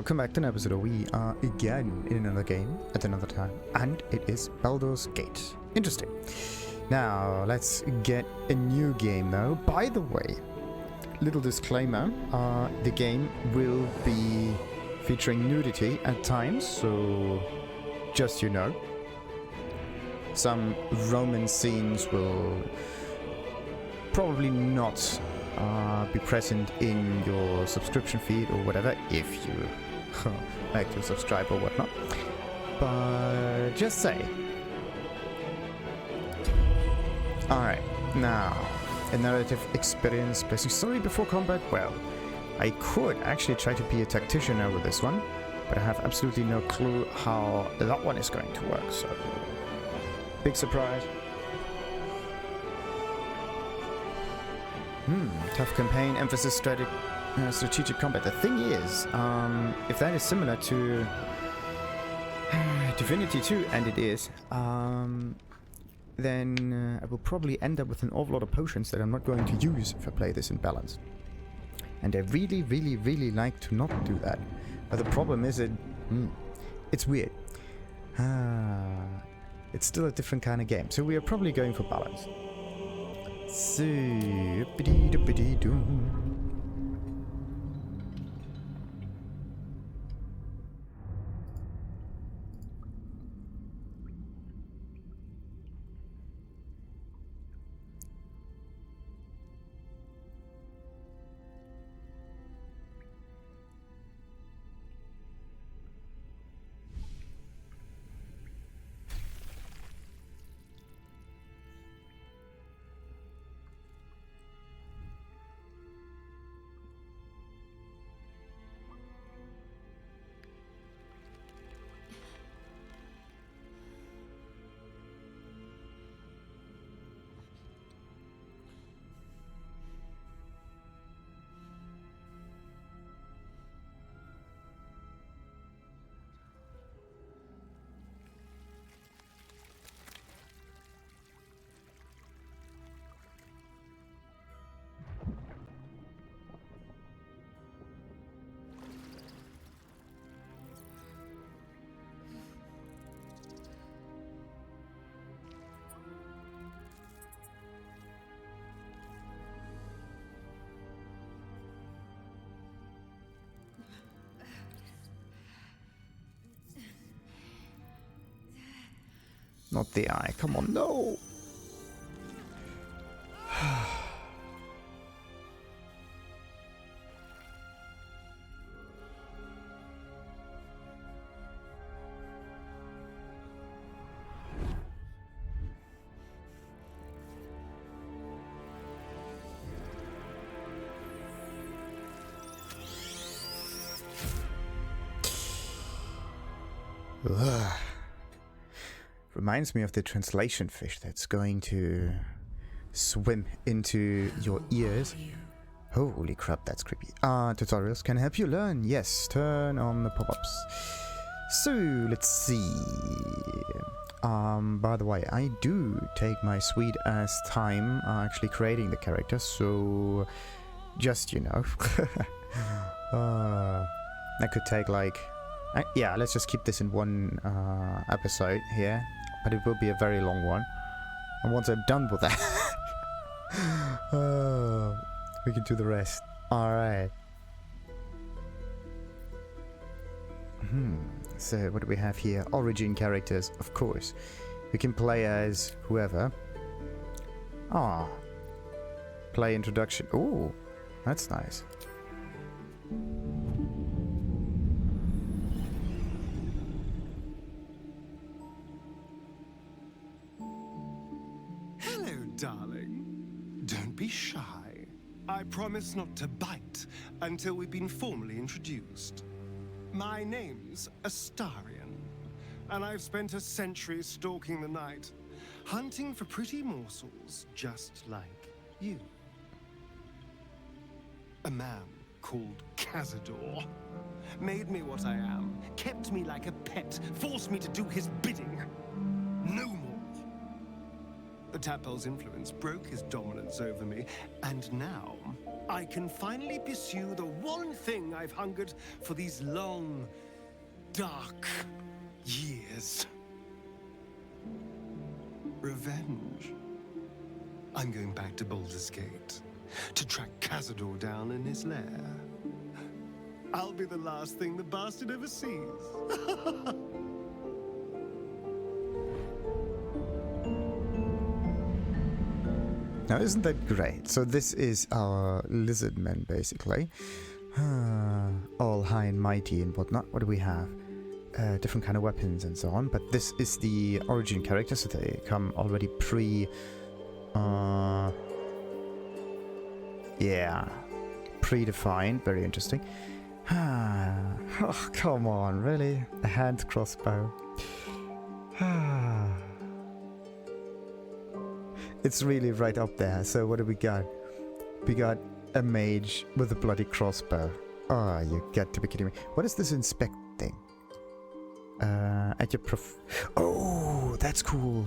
welcome back to an episode of We Are again in another game at another time, and it is Baldur's Gate. Interesting. Now, let's get a new game though. By the way, little disclaimer, the game will be featuring nudity at times, so just you know. Some Roman scenes will probably not be present in your subscription feed or whatever, if you like to subscribe or whatnot. But just say. Alright, now, a narrative experience placing story before combat. Well, I could actually try to be a tactician over this one, but I have absolutely no clue how that one is going to work, so big surprise. Tough campaign, emphasis strategic combat. The thing is, if that is similar to Divinity 2, and it is, then I will probably end up with an awful lot of potions that I'm not going to use if I play this in balance. And I really like to not do that. But the problem is it's weird. It's still a different kind of game, so we are probably going for balance. So, not the eye. Come on, no! Reminds me of the translation fish that's going to swim into your ears. Holy crap, that's creepy. Tutorials can help you learn. Yes, turn on the pop-ups. So, let's see. By the way, I do take my sweet ass time actually creating the character, so just you know. That could take like... yeah, let's just keep this in one episode here. But it will be a very long one. And once I'm done with that, we can do the rest. Alright. So, what do we have here? Origin characters, of course. We can play as whoever. Play introduction. Ooh, that's nice. Darling, don't be shy. I promise not to bite until we've been formally introduced. My name's Asterion, and I've spent a century stalking the night, hunting for pretty morsels just like you. A man called Cazador made me what I am, kept me like a pet, forced me to do his bidding. No more. The Tadpole's influence broke his dominance over me, and now I can finally pursue the one thing I've hungered for these long, dark years. Revenge. I'm going back to Baldur's Gate to track Cazador down in his lair. I'll be the last thing the bastard ever sees. Now, isn't that great? So this is our lizard men, basically. All high and mighty and whatnot. What do we have? Different kind of weapons and so on. But this is the origin character, so they come already predefined. Very interesting. Oh, come on, really? A hand crossbow. It's really right up there. So what do we got? We got a mage with a bloody crossbow. Oh, you got to be kidding me. What is this inspect thing? At your Oh, that's cool.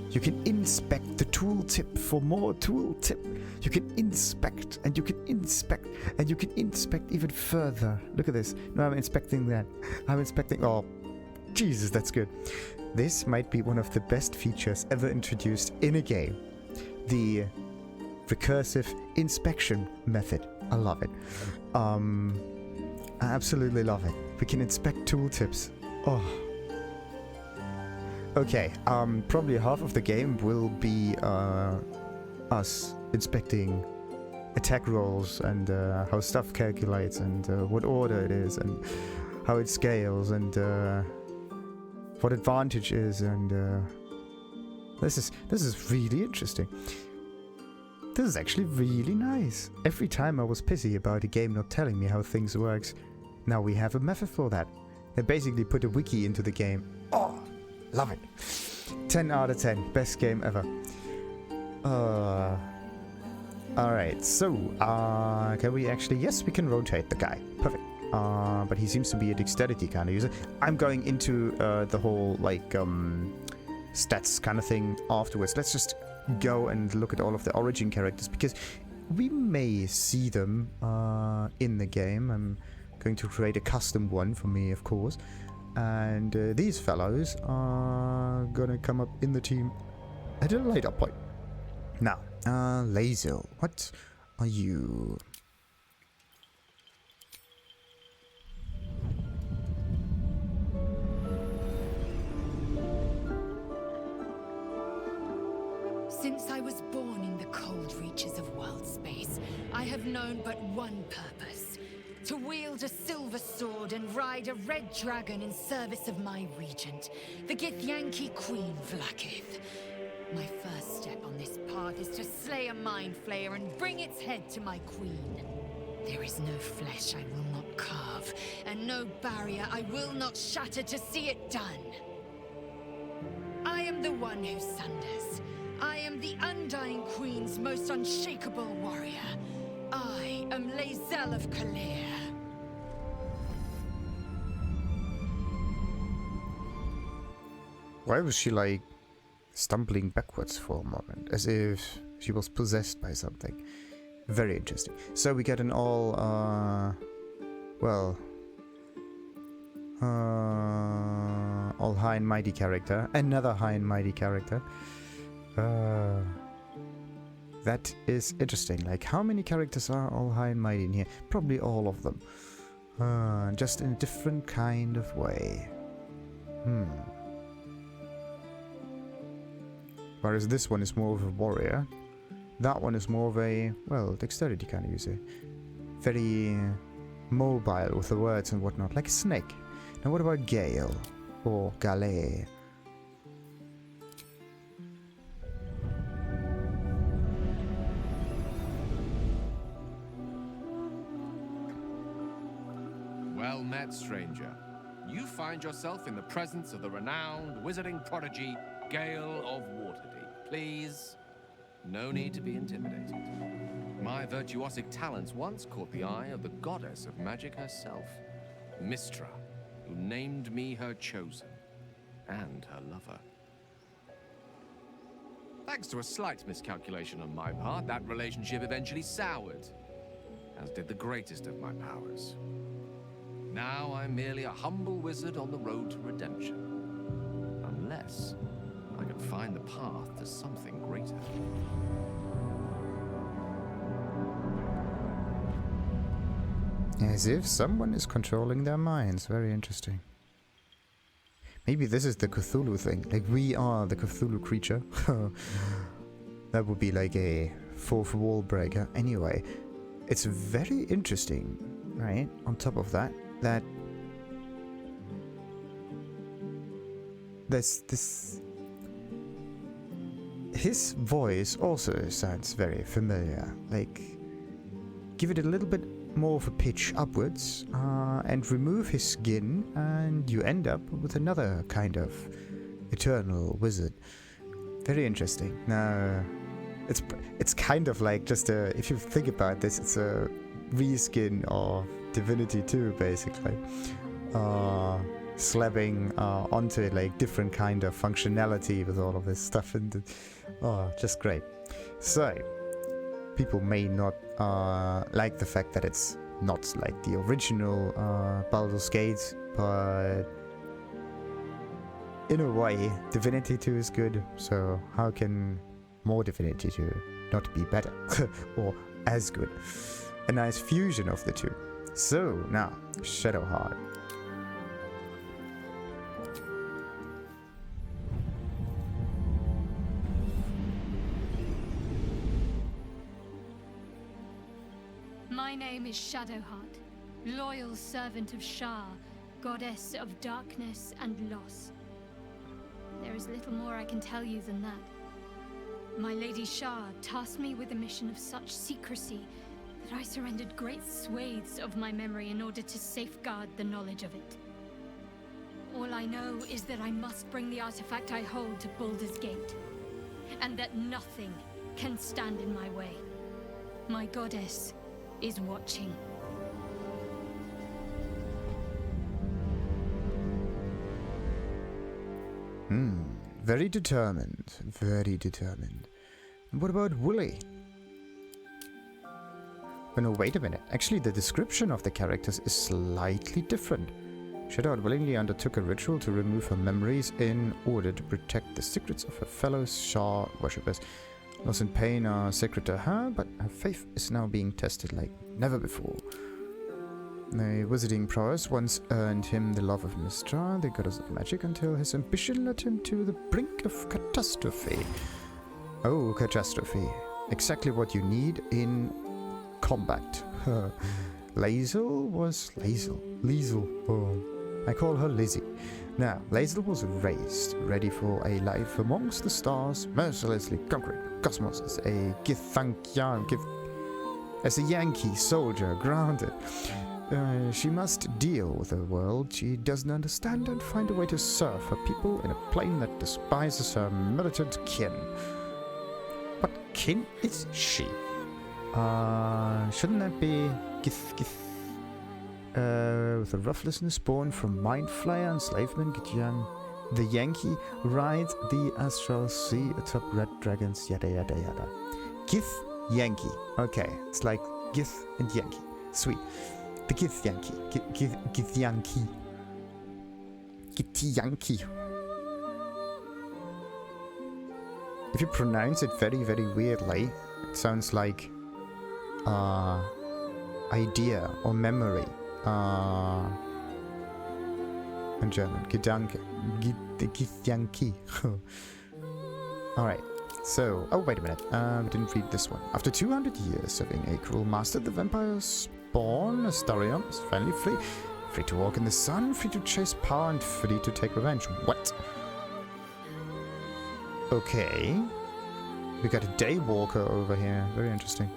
You can inspect the tooltip for more tooltip. You can inspect, and you can inspect, and you can inspect even further. Look at this. No, I'm inspecting that. I'm inspecting... Oh, Jesus, that's good. This might be one of the best features ever introduced in a game. The recursive inspection method. I love it. I absolutely love it. We can inspect tooltips. Oh. Okay, probably half of the game will be us inspecting attack rolls and how stuff calculates and what order it is and how it scales and what advantage is, and this is really interesting. This is actually really nice. Every time I was pissy about a game not telling me how things works, now we have a method for that. They basically put a wiki into the game. Oh, love it. 10 out of 10. Best game ever. Alright, so, can we actually... Yes, we can rotate the guy. Perfect. But he seems to be a dexterity kind of user. I'm going into the whole, like, stats kind of thing afterwards. Let's just go and look at all of the origin characters, because we may see them in the game. I'm going to create a custom one for me, of course. And these fellows are gonna come up in the team at a later point. Now, Lae'zel, what are you? Since I was born in the cold reaches of world space, I have known but one purpose: to wield a silver sword and ride a red dragon in service of my regent, the Githyanki Queen Vlaakith. My first step on this path is to slay a mind flayer and bring its head to my queen. There is no flesh I will not carve, and no barrier I will not shatter to see it done. I am the one who sunders. I am the Undying Queen's most unshakable warrior. I am Lae'zel of Kalir. Why was she like stumbling backwards for a moment, as if she was possessed by something? Very interesting. So we get an all high and mighty character, another high and mighty character. That is interesting. Like, how many characters are all high and mighty in here? Probably all of them. Just in a different kind of way. Whereas this one is more of a warrior. That one is more of a, well, dexterity kind of user. Very mobile with the words and whatnot, like a snake. Now what about Gale? Or Gale? Well met, stranger. You find yourself in the presence of the renowned wizarding prodigy, Gale of Waterdeep. Please, no need to be intimidated. My virtuosic talents once caught the eye of the goddess of magic herself, Mystra, who named me her chosen, and her lover. Thanks to a slight miscalculation on my part, that relationship eventually soured. as did the greatest of my powers. Now I'm merely a humble wizard on the road to redemption. Unless I can find the path to something greater. As if someone is controlling their minds. Very interesting. Maybe this is the Cthulhu thing. Like, we are the Cthulhu creature. That would be like a fourth wall breaker. Anyway, it's very interesting, right? On top of that, there's this... His voice also sounds very familiar. Like, give it a little bit more of a pitch upwards, and remove his skin, and you end up with another kind of eternal wizard. Very interesting. Now, it's kind of like just a, if you think about this, it's a reskin of Divinity 2, basically. Slapping onto it like different kind of functionality with all of this stuff, and just great. So, people may not like the fact that it's not like the original Baldur's Gate, but in a way, Divinity 2 is good, so how can more Divinity 2 not be better? Or as good? A nice fusion of the two. So, now, Shadowheart. My name is Shadowheart, loyal servant of Shar, goddess of darkness and loss. There is little more I can tell you than that. My Lady Shar tasked me with a mission of such secrecy that I surrendered great swathes of my memory in order to safeguard the knowledge of it. All I know is that I must bring the artifact I hold to Baldur's Gate, and that nothing can stand in my way. My goddess is watching. Very determined. Very determined. And what about Willy? Oh no, wait a minute. Actually, the description of the characters is slightly different. Shadowheart willingly undertook a ritual to remove her memories in order to protect the secrets of her fellow Shar worshippers. Loss and pain are sacred to her, but her faith is now being tested like never before. The wizarding prowess once earned him the love of Mystra, the goddess of magic, until his ambition led him to the brink of catastrophe. Oh, catastrophe. Exactly what you need in combat. Lae'zel was Lae'zel. Oh, I call her Lizzie. Now, Lae'zel was raised, ready for a life amongst the stars, mercilessly conquering cosmos as a as a Yankee soldier grounded. She must deal with a world she doesn't understand and find a way to serve her people in a plane that despises her militant kin. What kin is she? Shouldn't that be Gith? With a roughlessness born from mindflayer enslavement, Githyan, the Yankee, rides the astral sea atop red dragons, yada yada yada. Gith Yankee. Okay, it's like Gith and Yankee. Sweet. The Gith Yankee. Gith Yankee. Gith Yankee. If you pronounce it very, very weirdly, it sounds like idea or memory. In German. Gedanke. Githyanki. Alright. So, oh wait a minute. We didn't read this one. After 200 years serving a cruel master, the vampire spawn, Asterion, is finally free. Free to walk in the sun, free to chase power, and free to take revenge. What? Okay. We got a daywalker over here. Very interesting.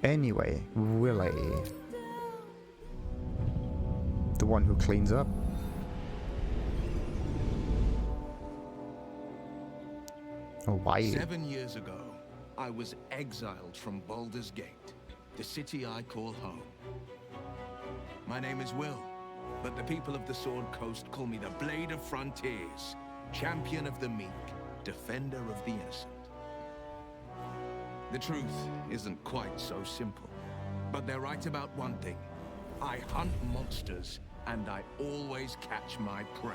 Anyway, Willy. The one who cleans up. Oh, why? 7 years ago, I was exiled from Baldur's Gate, the city I call home. My name is Wyll, but the people of the Sword Coast call me the Blade of Frontiers, champion of the meek, defender of the innocent. The truth isn't quite so simple. But they're right about one thing. I hunt monsters, and I always catch my prey.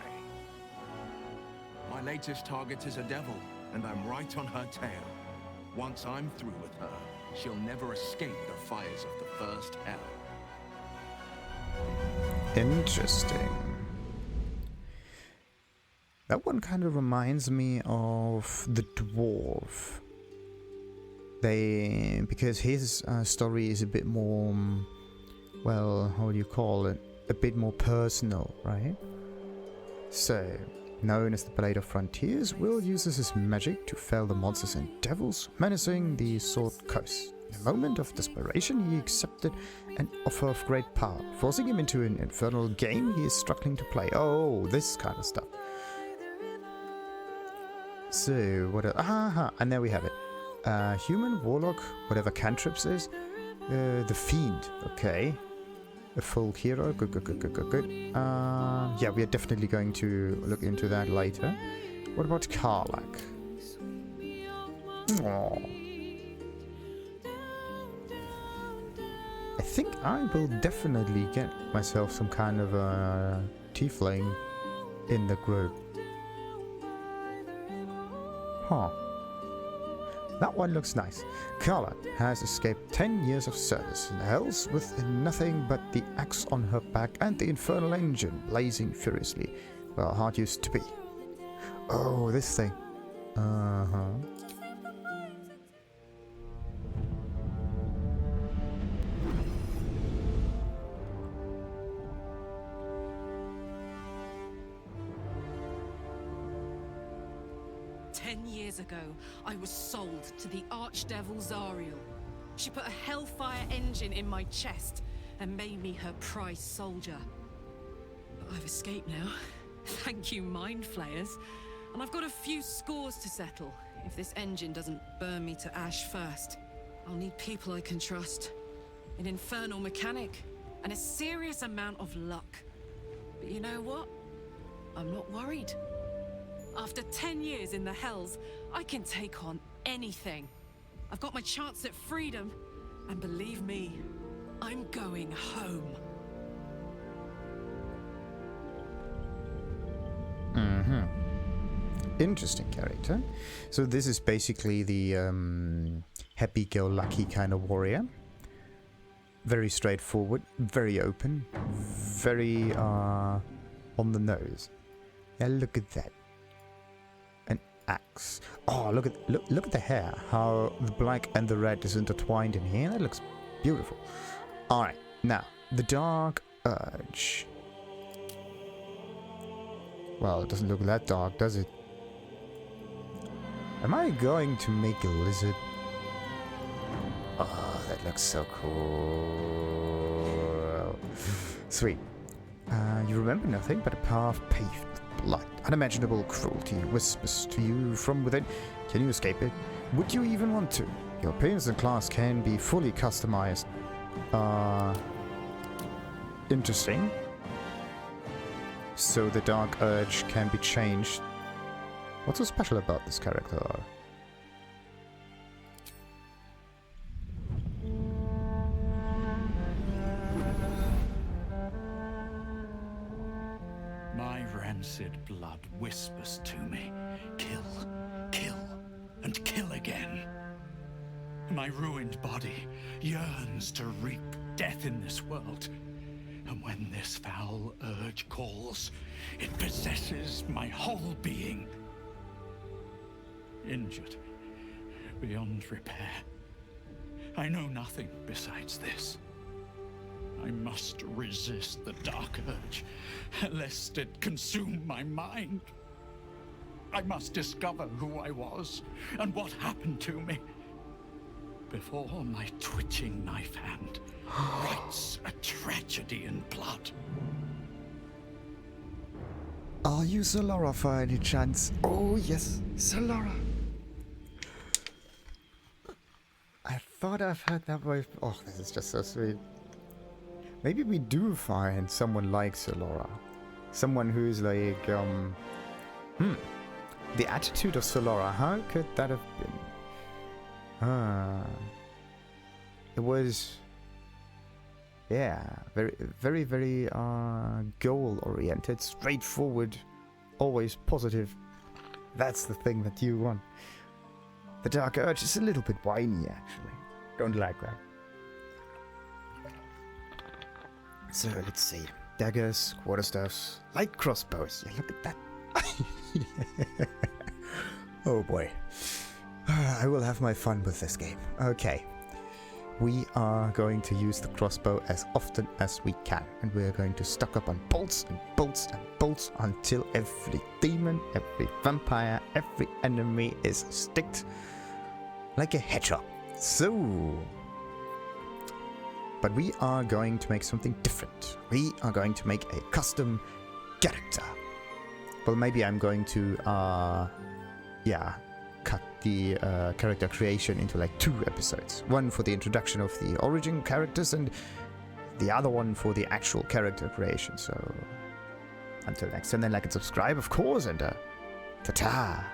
My latest target is a devil, and I'm right on her tail. Once I'm through with her, she'll never escape the fires of the first hell. Interesting. That one kind of reminds me of the dwarf. Because his story is a bit more, well, how do you call it? A bit more personal, right? So, known as the Blade of Frontiers, Wyll uses his magic to fell the monsters and devils menacing the Sword Coast. In a moment of desperation, he accepted an offer of great power, forcing him into an infernal game he is struggling to play. Oh, this kind of stuff. So, what else? And there we have it. Human, warlock, whatever cantrips is. The Fiend, okay. A folk hero, good. Yeah, we are definitely going to look into that later. What about Karlach? Aww. I think I will definitely get myself some kind of a tiefling in the group. Huh. That one looks nice. Karlach has escaped 10 years of service in the Hells with nothing but the axe on her back and the infernal engine blazing furiously, where her heart used to be. Oh, this thing. Uh-huh. Ago, I was sold to the archdevil Zariel. She put a hellfire engine in my chest and made me her prize soldier. But I've escaped now. Thank you, mind flayers. And I've got a few scores to settle. If this engine doesn't burn me to ash first, I'll need people I can trust, an infernal mechanic, and a serious amount of luck. But you know what? I'm not worried. After 10 years in the Hells, I can take on anything. I've got my chance at freedom, and believe me, I'm going home. Mm-hmm. Interesting character. So this is basically the happy-go-lucky kind of warrior. Very straightforward, very open, very on the nose. Yeah, look at that. Axe. Oh, look at the hair. How the black and the red is intertwined in here. That looks beautiful. Alright, now, the Dark Urge. Well, it doesn't look that dark, does it? Am I going to make a lizard? Oh, that looks so cool. Sweet. You remember nothing but a path paved with blood. Unimaginable cruelty whispers to you from within. Can you escape it? Would you even want to? Your appearance and class can be fully customized. Interesting. So the Dark Urge can be changed. What's so special about this character? My rancid blood whispers to me, kill, kill, and kill again. My ruined body yearns to reap death in this world. And when this foul urge calls, it possesses my whole being. Injured, beyond repair. I know nothing besides this. I must resist the dark urge, lest it consume my mind. I must discover who I was and what happened to me before my twitching knife hand writes a tragedy in blood. Are you Solara by any chance? Oh yes, Solara. I thought I've heard that voice. Oh, this is just so sweet. Maybe we do find someone like Solara. Someone who's like, the attitude of Solara, how could that have been? It was Yeah, very goal-oriented, straightforward, always positive. That's the thing that you want. The Dark Urge is a little bit whiny, actually. Don't like that. So, let's see. Daggers, quarterstaffs, light crossbows. Yeah, look at that. Oh boy. I will have my fun with this game. Okay. We are going to use the crossbow as often as we can. And we are going to stock up on bolts and bolts and bolts until every demon, every vampire, every enemy is sticked like a hedgehog. So... But we are going to make something different. We are going to make a custom character. Well, maybe I'm going to, cut the character creation into like 2 episodes. One for the introduction of the origin characters and the other one for the actual character creation. So, until next time, then like and subscribe, of course, and ta-ta!